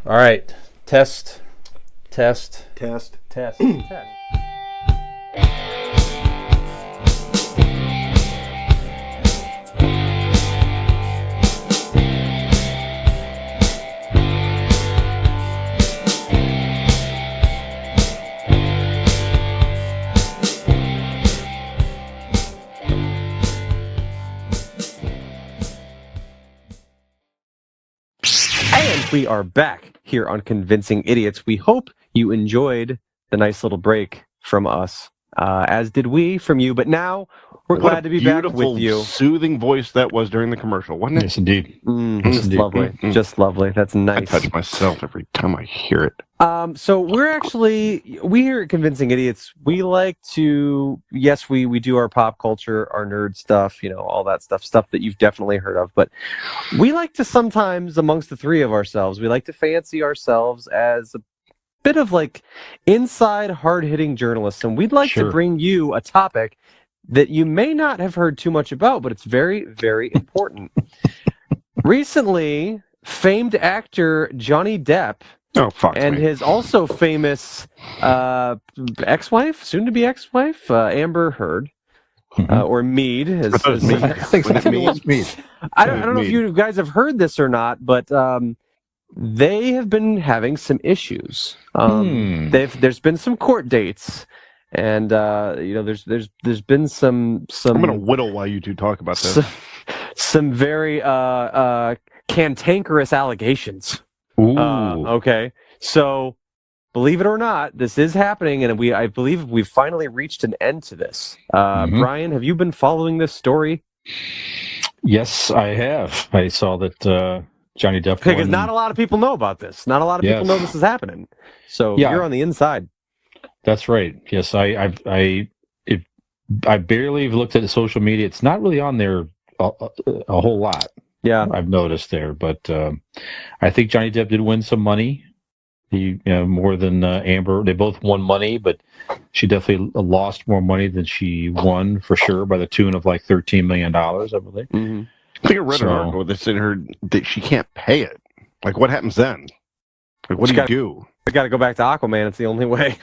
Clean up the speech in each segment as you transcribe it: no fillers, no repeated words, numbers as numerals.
All right. Test. Test. Test. And we are back here on Convincing Idiots. We hope you enjoyed the nice little break from us, as did we from you. But now we're glad to be back with you. Soothing voice that was during the commercial, wasn't it? Yes, indeed. Just lovely. Just lovely. That's nice. I touch myself every time I hear it. So we here at Convincing Idiots, we like to, yes, we do our pop culture, our nerd stuff, all that stuff that you've definitely heard of, but we like to sometimes, amongst the three of ourselves, we like to fancy ourselves as a bit of like inside hard-hitting journalists, and we'd like to bring you a topic that you may not have heard too much about, but it's very, very important. Recently, famed actor Johnny Depp and his also famous ex-wife, soon-to-be ex-wife, Amber Heard, or Mead. I think it's Mead. I don't know if you guys have heard this or not, but they have been having some issues. There's been some court dates, and there's been some. I'm gonna whittle while you two talk about this. Some very cantankerous allegations. Ooh. Okay, so believe it or not, this is happening, and I believe we've finally reached an end to this. Brian, have you been following this story? Yes, I have. I saw that Johnny Depp. Because not a lot of people know about this. Not a lot of people know this is happening. So you're on the inside. That's right. Yes, I barely looked at social media. It's not really on there a whole lot. Yeah, I've noticed there, but I think Johnny Depp did win some money. He, more than Amber. They both won money, but she definitely lost more money than she won for sure, by the tune of like $13 million, I believe. Mm-hmm. I think I read an article that said that she can't pay it. Like, what happens then? Like, what do you do? I got to go back to Aquaman. It's the only way.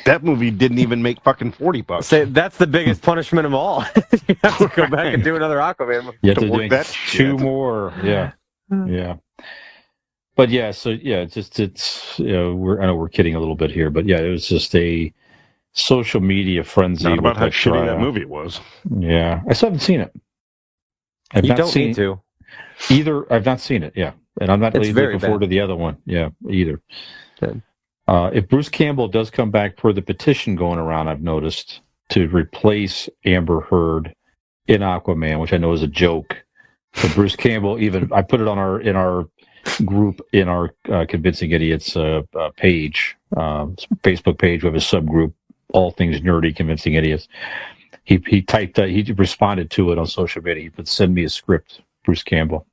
That movie didn't even make fucking $40. Say that's the biggest punishment of all. You have to go back and do another Aquaman movie. You have to do two more. Yeah. But it's I know we're kidding a you bit here, but it was just a social media frenzy. Not about how shitty that movie was. Yeah, I still haven't seen it. You don't need to. Either. I've not seen it. Yeah, and I'm not really looking forward to the other one. Yeah, either. Good. If Bruce Campbell does come back per the petition going around, I've noticed, to replace Amber Heard in Aquaman, which I know is a joke. But Bruce Campbell, I put it on in our group, in our Convincing Idiots page, Facebook page. We have a subgroup, All Things Nerdy Convincing Idiots. He typed that, he responded to it on social media. He put, "Send me a script, Bruce Campbell."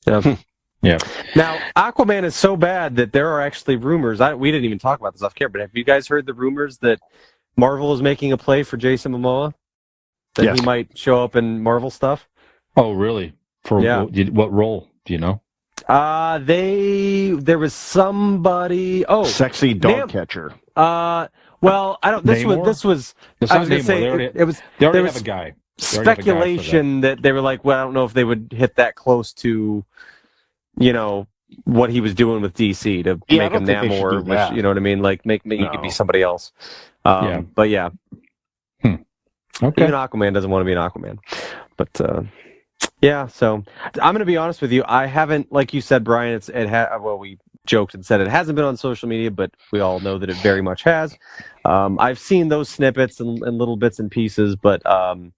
Yeah. Yeah. Now, Aquaman is so bad that there are actually rumors. We didn't even talk about this off camera, but have you guys heard the rumors that Marvel is making a play for Jason Momoa? That he might show up in Marvel stuff? Oh, really? For what role? Do you know? There was somebody. Oh, sexy dog catcher. Well, I don't. This was. I was going to say it was. They already have a guy. Speculation that they were like, well, I don't know if they would hit that close to, what he was doing with DC to make him Namor, which, you know what I mean? Like, make he could be somebody else. But yeah. Okay. Even Aquaman doesn't want to be an Aquaman. But so I'm going to be honest with you. I haven't, like you said, Brian. We joked and said it hasn't been on social media, but we all know that it very much has. I've seen those snippets and little bits and pieces, but I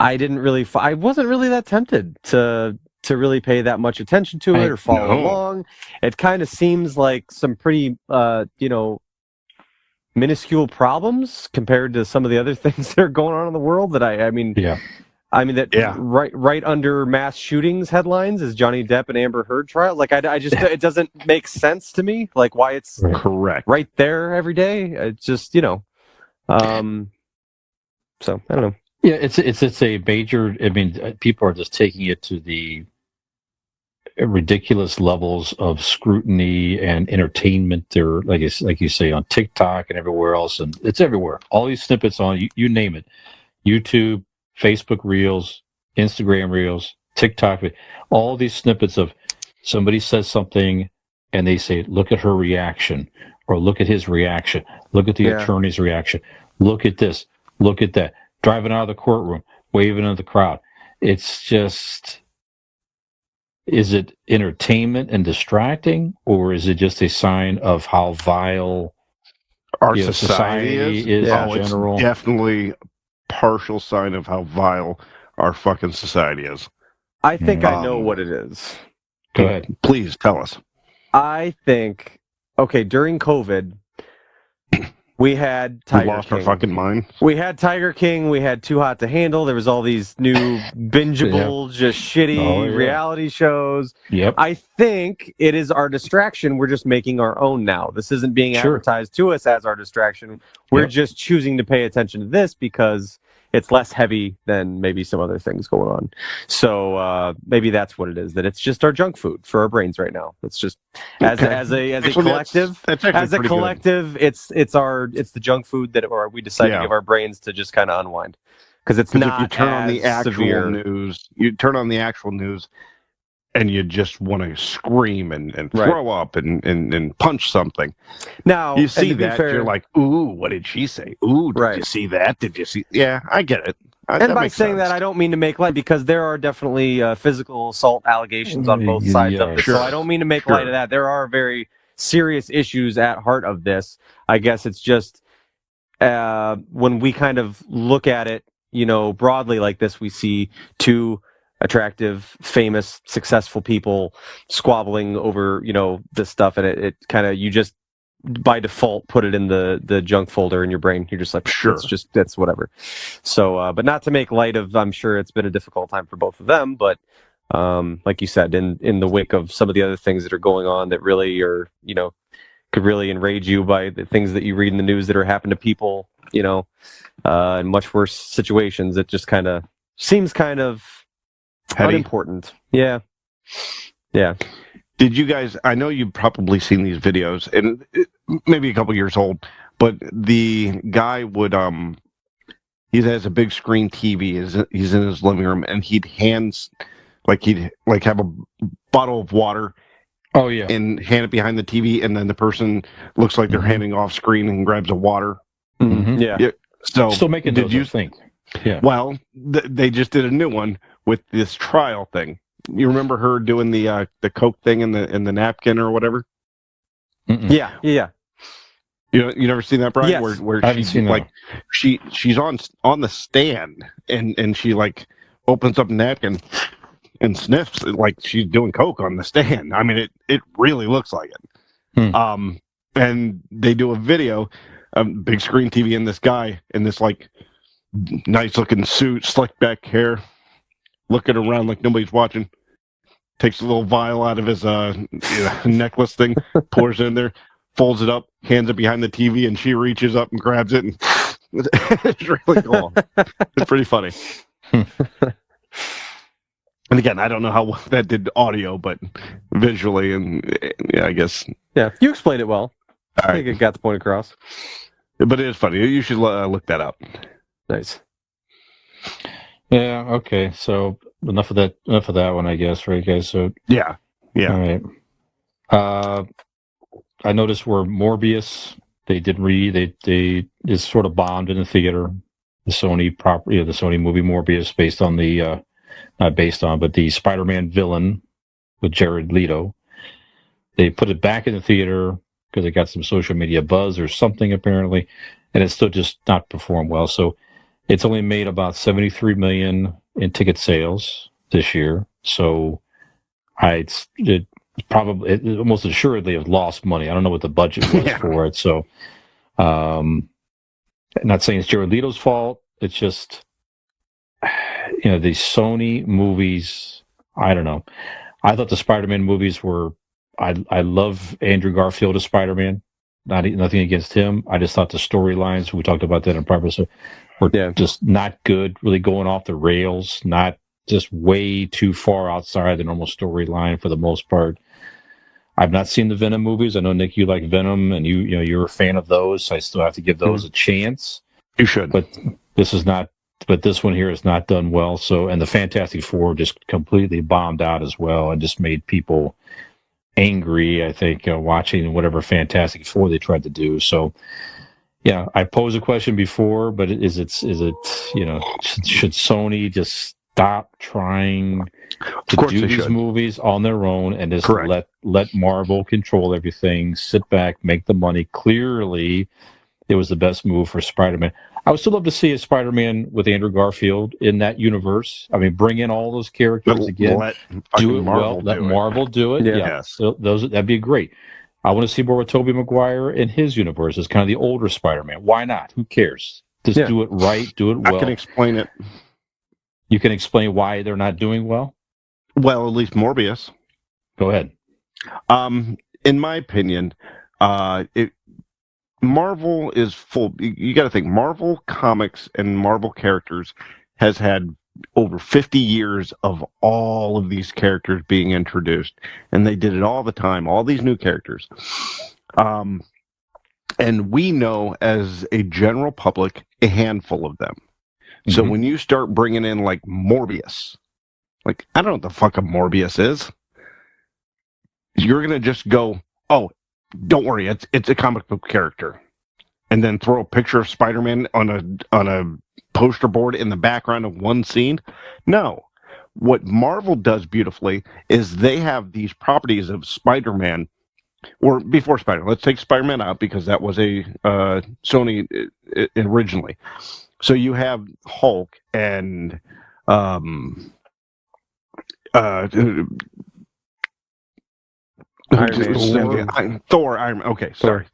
wasn't really that tempted to really pay that much attention to it or follow along. It kind of seems like some pretty, minuscule problems compared to some of the other things that are going on in the world. That right under mass shootings headlines is Johnny Depp and Amber Heard trial. Like, I just it doesn't make sense to me. Like, why it's correct right there every day. It's just So I don't know. Yeah, it's a major. I mean, people are just taking it to the ridiculous levels of scrutiny and entertainment. They're like you say on TikTok and everywhere else, and it's everywhere. All these snippets on you name it, YouTube, Facebook Reels, Instagram Reels, TikTok, all these snippets of somebody says something and they say, "Look at her reaction," or "Look at his reaction," "Look at the attorney's reaction," "Look at this," "Look at that," driving out of the courtroom, waving at the crowd. It's just. Is it entertainment and distracting, or is it just a sign of how vile our society is in general? It's definitely partial sign of how vile our fucking society is. I think I know what it is. Go ahead. Please tell us. I think, during COVID, we had Tiger King. We lost our fucking mind. We had Tiger King. We had Too Hot to Handle. There was all these new bingeable, just shitty reality shows. Yep. I think it is our distraction. We're just making our own now. This isn't being advertised to us as our distraction. We're just choosing to pay attention to this because it's less heavy than maybe some other things going on. So maybe that's what it is. That it's just our junk food for our brains right now. It's just as a collective. As a collective, it's the junk food that we decide to give our brains to just kind of unwind, because it's not. If you turn on the actual news, and you just want to scream and throw up and punch something. Now you see that, you're like, ooh, what did she say? Ooh, did you see that? Did you see? Yeah, I get it. And by saying that, I don't mean to make light, because there are definitely physical assault allegations on both sides of this. So I don't mean to make light of that. There are very serious issues at heart of this. I guess it's just when we kind of look at it, broadly like this, we see two attractive, famous, successful people squabbling over, this stuff, and it kind of, you just by default put it in the junk folder in your brain. You're just like, that's whatever. So, but not to make light of, I'm sure it's been a difficult time for both of them, but like you said, in the wake of some of the other things that are going on that really are, could really enrage you by the things that you read in the news that are happening to people, in much worse situations, it just kind of seems kind of unimportant. Yeah. Did you guys, I know you've probably seen these videos, and maybe a couple years old, but the guy would, he has a big screen TV, he's in his living room, and he'd have a bottle of water. Oh, yeah. And hand it behind the TV, and then the person looks like they're handing off screen and grabs a water. Mm-hmm. Yeah. So, still making those, you think? Yeah. Well, they just did a new one with this trial thing. You remember her doing the Coke thing in the napkin or whatever? Mm-mm. Yeah. You never seen that, Brian? Yes. Where she's on the stand and she like opens up a napkin and sniffs like she's doing Coke on the stand. I mean, it really looks like it. And they do a video, big screen TV, and this guy in this like nice looking suit, slick back hair, looking around like nobody's watching, takes a little vial out of his necklace thing, pours it in there, folds it up, hands it behind the TV, and she reaches up and grabs it, and it's really cool. It's pretty funny. And again, I don't know how that did audio, but visually, and I guess. Yeah, you explained it well. I think it got the point across. But it is funny. You should look that up. Nice. Yeah. Okay. So enough of that one, I guess. Right, guys. So yeah. All right. I noticed where Morbius, they just sort of bombed in the theater. The Sony property, the Sony movie Morbius, based on but the Spider-Man villain with Jared Leto. They put it back in the theater because it got some social media buzz or something apparently, and it's still just not performed well. So it's only made about $73 million in ticket sales this year. So it almost assuredly have lost money. I don't know what the budget was for it. So, not saying it's Jared Leto's fault. It's just, the Sony movies, I don't know. I thought the Spider-Man movies were, I love Andrew Garfield as Spider-Man. Nothing against him. I just thought the storylines, we talked about that in prior episode, were just not good, really going off the rails, not just way too far outside the normal storyline for the most part. I've not seen the Venom movies. I know, Nick, you like Venom, and you're a fan of those, so I still have to give those a chance. You should. But this is not. But this one here is not done well. So, and the Fantastic Four just completely bombed out as well, and just made people angry. I think watching whatever Fantastic Four they tried to do. So, yeah, I posed a question before, but is it should Sony just stop trying to do these movies on their own and just let Marvel control everything, sit back, make the money? Clearly, it was the best move for Spider-Man. I would still love to see a Spider-Man with Andrew Garfield in that universe. I mean, bring in all those characters again. Do it well. Let Marvel do it. Yeah. So that'd be great. I want to see more with Tobey Maguire in his universe as kind of the older Spider-Man. Why not? Who cares? Just do it right. Do it well. I can explain it. You can explain why they're not doing well? Well, at least Morbius. Go ahead. In my opinion, Marvel is full. You got to think Marvel Comics and Marvel characters has had over 50 years of all of these characters being introduced, and they did it all the time. All these new characters, and we know as a general public a handful of them. So when you start bringing in like Morbius, like I don't know what the fuck a Morbius is, you're gonna just go, oh, don't worry, it's a comic book character, and then throw a picture of Spider-Man on a poster board in the background of one scene. No, what Marvel does beautifully is they have these properties of Spider-Man, or before Spider-Man. Let's take Spider-Man out because that was a Sony originally. So you have Hulk and Iron Man. Thor, Iron Man. Okay, sorry.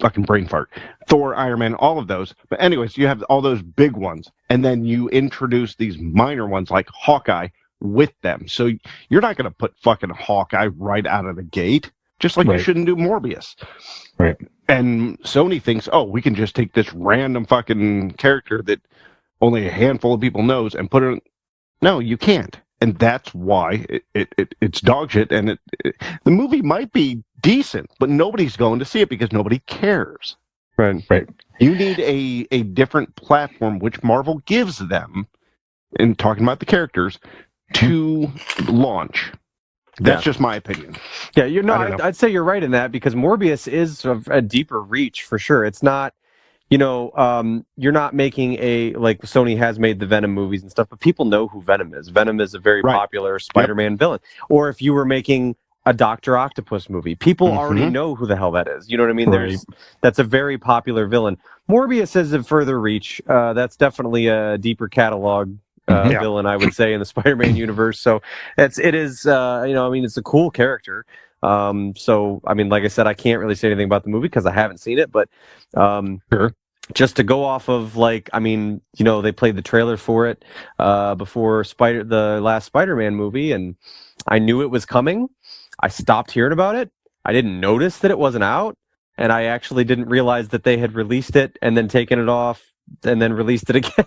Fucking brain fart. Thor, Iron Man, all of those. But anyways, you have all those big ones, and then you introduce these minor ones like Hawkeye with them. So you're not going to put fucking Hawkeye right out of the gate, just like you shouldn't do Morbius. Right. And Sony thinks, oh, we can just take this random fucking character that only a handful of people knows and put it in. No, you can't. And that's why it's dog shit. And the movie might be decent, but nobody's going to see it because nobody cares. Right. You need a different platform, which Marvel gives them, in talking about the characters, to launch. That's just my opinion. Yeah, I'd say you're right in that, because Morbius is a deeper reach for sure. It's not, you're not making like Sony has made the Venom movies and stuff, but people know who Venom is. Venom is a very popular Spider-Man villain. Or if you were making a Dr. Octopus movie, people already know who the hell that is. You know what I mean? That's a very popular villain. Morbius has a further reach. That's definitely a deeper catalog villain, I would say, in the Spider-Man universe. So it's a cool character. So I mean, like I said, I can't really say anything about the movie because I haven't seen it, but just to go off of, like, I mean, they played the trailer for it before the last Spider-Man movie, and I knew it was coming. I stopped hearing about it. I didn't notice that it wasn't out, and I actually didn't realize that they had released it and then taken it off and then released it again.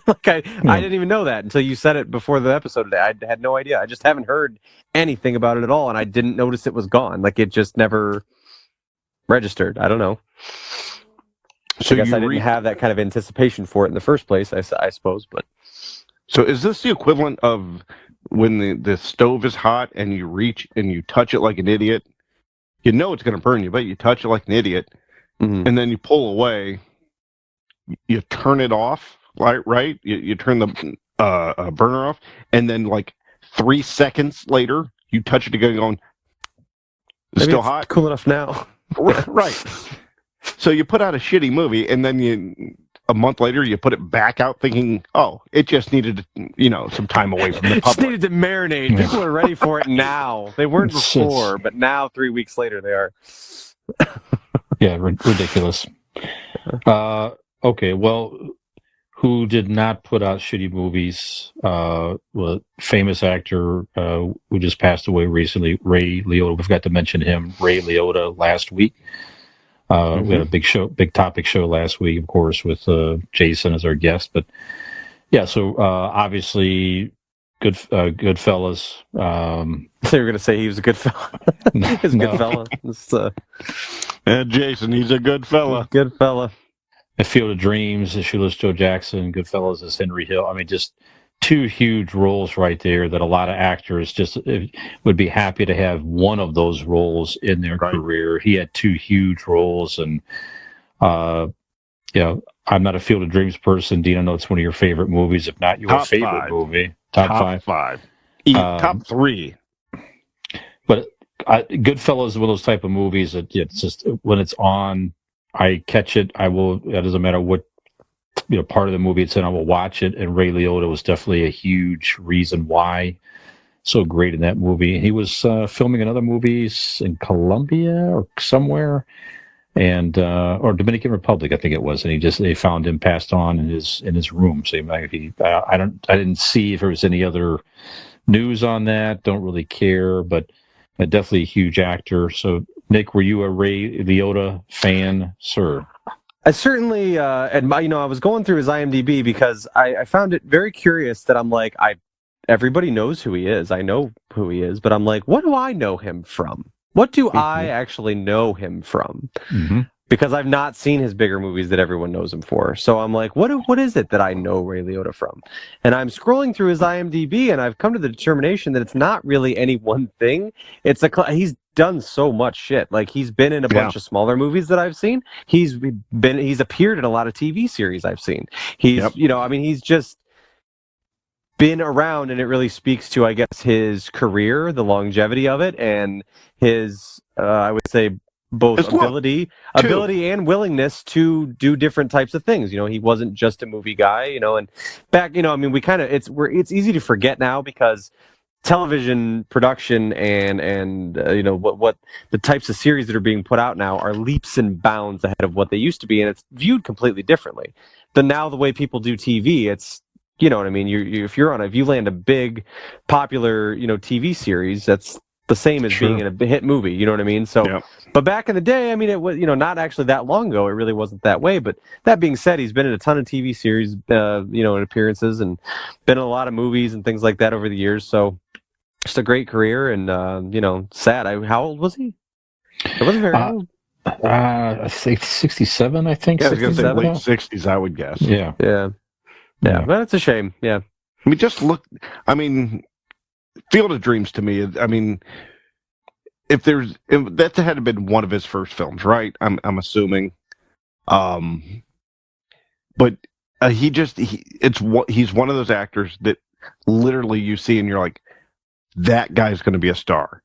I didn't even know that until you said it before the episode today. I had no idea. I just haven't heard anything about it at all, and I didn't notice it was gone. Like, it just never registered. I don't know. So I guess I didn't have that kind of anticipation for it in the first place, I suppose. But so is this the equivalent of when the stove is hot and you reach and you touch it like an idiot? You know it's going to burn you, but you touch it like an idiot, and then you pull away. You turn it off, right? You turn the burner off, and then like 3 seconds later, you touch it again, going, it's still hot. Cool enough now. Right. So you put out a shitty movie, and then a month later, you put it back out thinking, oh, it just needed, some time away from the public. It just needed to marinate. People are ready for it now. They weren't before, but now 3 weeks later they are. Yeah, ridiculous. Okay, well, who did not put out shitty movies? Famous actor who just passed away recently, Ray Liotta. We forgot to mention him, Ray Liotta, last week. We had a big topic show last week, of course, with Jason as our guest. But yeah, so obviously Goodfellas. So you're going to say he was a good fella. He's a good fella. Jason, he's a good fella. Good fella. A Field of Dreams as Shoeless Joe Jackson. Goodfellas as Henry Hill. I mean, just two huge roles right there that a lot of actors just would be happy to have one of those roles in their career. He had two huge roles, and I'm not a Field of Dreams person. Dean, I know it's one of your favorite movies, if not your favorite movie. Top five. Top three. But Goodfellas is one of those type of movies that it's just when it's on, I catch it. I will. It doesn't matter what part of the movie it's in. I will watch it. And Ray Liotta was definitely a huge reason why. So great in that movie. He was filming another movies in Colombia or somewhere, and or Dominican Republic, I think it was. And they found him passed on in his room. So I didn't see if there was any other news on that. Don't really care, but definitely a huge actor. So Nick, were you a Ray Liotta fan, sir? I certainly, I was going through his IMDb because I found it very curious that I'm like, everybody knows who he is. I know who he is, but I'm like, what do I know him from? What do I actually know him from? Mm-hmm. Because I've not seen his bigger movies that everyone knows him for. So I'm like, what is it that I know Ray Liotta from? And I'm scrolling through his IMDb, and I've come to the determination that it's not really any one thing. He's done so much shit. Like, he's been in a bunch of smaller movies that I've seen. He's appeared in a lot of TV series I've seen. He's just been around, and it really speaks to, I guess, his career, the longevity of it, and his, I would say, both ability and willingness to do different types of things. He wasn't just a movie guy, and back, it's easy to forget now because television production and what the types of series that are being put out now are leaps and bounds ahead of what they used to be, and it's viewed completely differently. But now the way people do TV, it's, you know what I mean? If you land a big, popular, TV series, that's the same as being in a hit movie. You know what I mean? So, but back in the day, I mean, it was, not actually that long ago. It really wasn't that way. But that being said, he's been in a ton of TV series, in appearances, and been in a lot of movies and things like that over the years. So, just a great career, and sad. How old was he? It wasn't very old. I think 67. I think. Yeah, I was gonna say late 60s. I would guess. Yeah. But it's a shame. Yeah. I mean, just look. I mean, Field of Dreams to me. I mean, if that had been one of his first films, right? I'm assuming. But he's one of those actors that literally you see and you're like, that guy's going to be a star.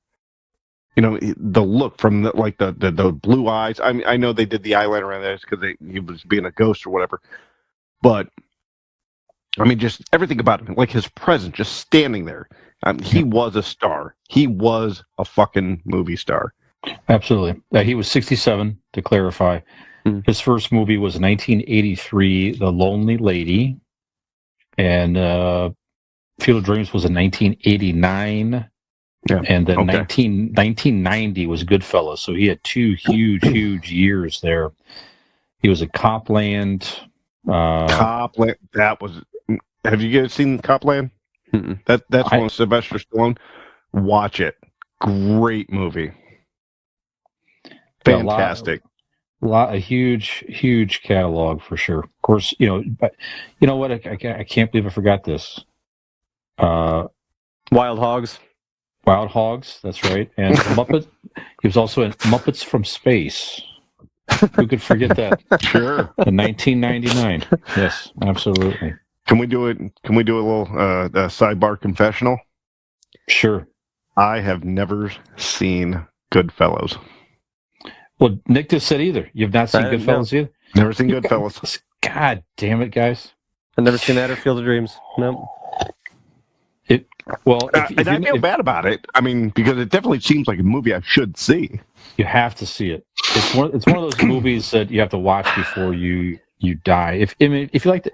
The look from the blue eyes. I know they did the eyeliner around that because he was being a ghost or whatever, but I mean, just everything about him, like his presence, just standing there. He was a star. He was a fucking movie star. Absolutely. He was 67, to clarify. His first movie was 1983, The Lonely Lady, and Field of Dreams was in 1989. Yeah. And then 1990 was Goodfellas. So he had two huge years there. He was at Copland. Copland. That was. Have you guys seen Copland? Mm-mm. That's one of Sylvester Stallone. Watch it. Great movie. Fantastic. A huge catalog for sure. Of course, but you know what? I can't believe I forgot this. Wild Hogs. Wild Hogs, that's right. And Muppet. He was also in Muppets from Space. Who could forget that? Sure. In 1999. Yes, absolutely. Can we do it? Can we do a little sidebar confessional? Sure. I have never seen Goodfellas. Well, Nick just said either. You've not seen Goodfellas either? Never seen Goodfellas. God damn it, guys. I've never seen that or Field of Dreams. No. I feel bad about it. I mean, because it definitely seems like a movie I should see. You have to see it. It's one of those movies that you have to watch before you die. If you like to,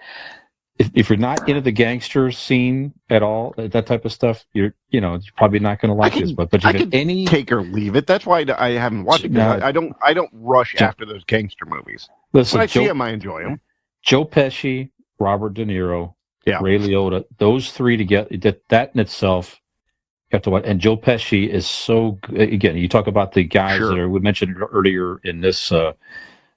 if you're not into the gangster scene at all, that type of stuff, you're probably not going to like this. But I can take or leave it. That's why I haven't watched it. No, I don't rush after those gangster movies. Listen, when I see them, I enjoy them. Joe Pesci, Robert De Niro, Yeah. Ray Liotta, those three together, that in itself, you have to watch. And Joe Pesci is so good. Again, you talk about the guys Sure. that are, we mentioned earlier in this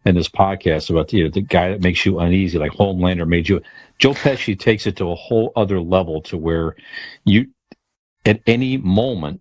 podcast about the guy that makes you uneasy, like Homelander made you. Joe Pesci takes it to a whole other level to where you, at any moment,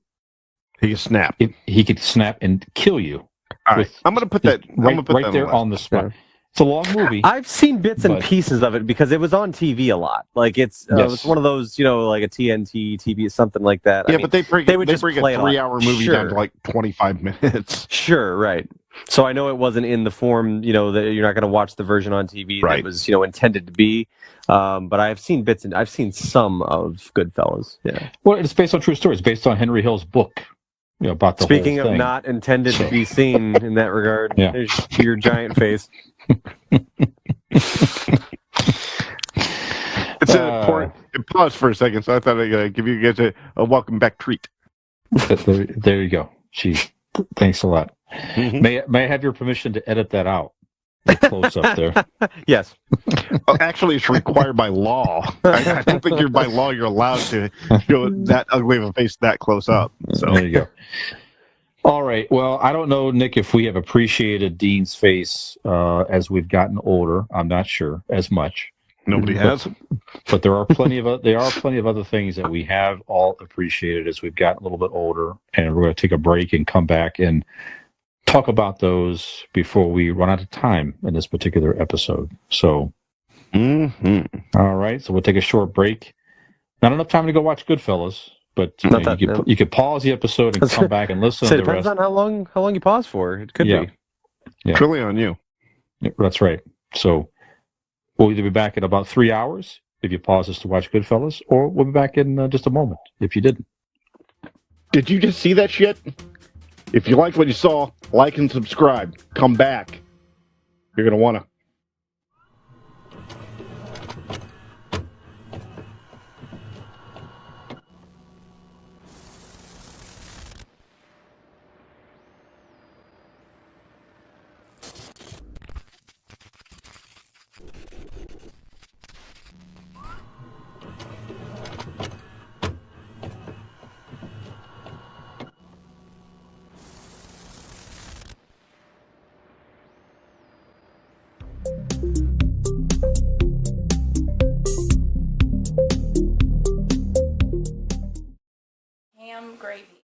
He can snap. he could snap and kill you. All right. I'm going to put that right there on the spot. Yeah. It's a long movie. I've seen bits and But- pieces of it because it was on TV a lot. Like it's Yes. one of those, like a TNT TV, something like that. Yeah, I mean, but they bring would a just play it a lot. 3-hour movie Sure. down to like 25 minutes. Sure, right. So I know it wasn't in the form, that you're not going to watch the version on TV Right. that was, intended to be. But I've seen bits and I've seen some of Goodfellas. Yeah. Well, it's based on true stories. It's based on Henry Hill's book, about the Speaking whole of thing. not intended to be seen in that regard, Yeah. there's your giant face. It's important. Pause for a second. So I thought I'd give you guys a welcome back treat. There you go. Thanks a lot. Mhm. May I have your permission to edit that out? The close up there. Yes. Actually, it's required by law. I don't think by law you're allowed to show that ugly of a face that close up. So There you go. All right. Well, I don't know, Nick, if we have appreciated Dean's face as we've gotten older. I'm not sure as much. nobody has. But there are plenty of other things that we have all appreciated as we've gotten a little bit older, and we're going to take a break and come back and talk about those before we run out of time in this particular episode. So, all right, so we'll take a short break. Not enough time to go watch Goodfellas, but you could pause the episode and come back and listen So to it the depends rest. on how long you pause for. It could be. Yeah. Truly on you. Yeah, that's right. So we'll either be back in about 3 hours if you pause us to watch Goodfellas, or we'll be back in just a moment if you didn't. Did you just see that shit? If you liked what you saw, like and subscribe. Come back. You're going to want to.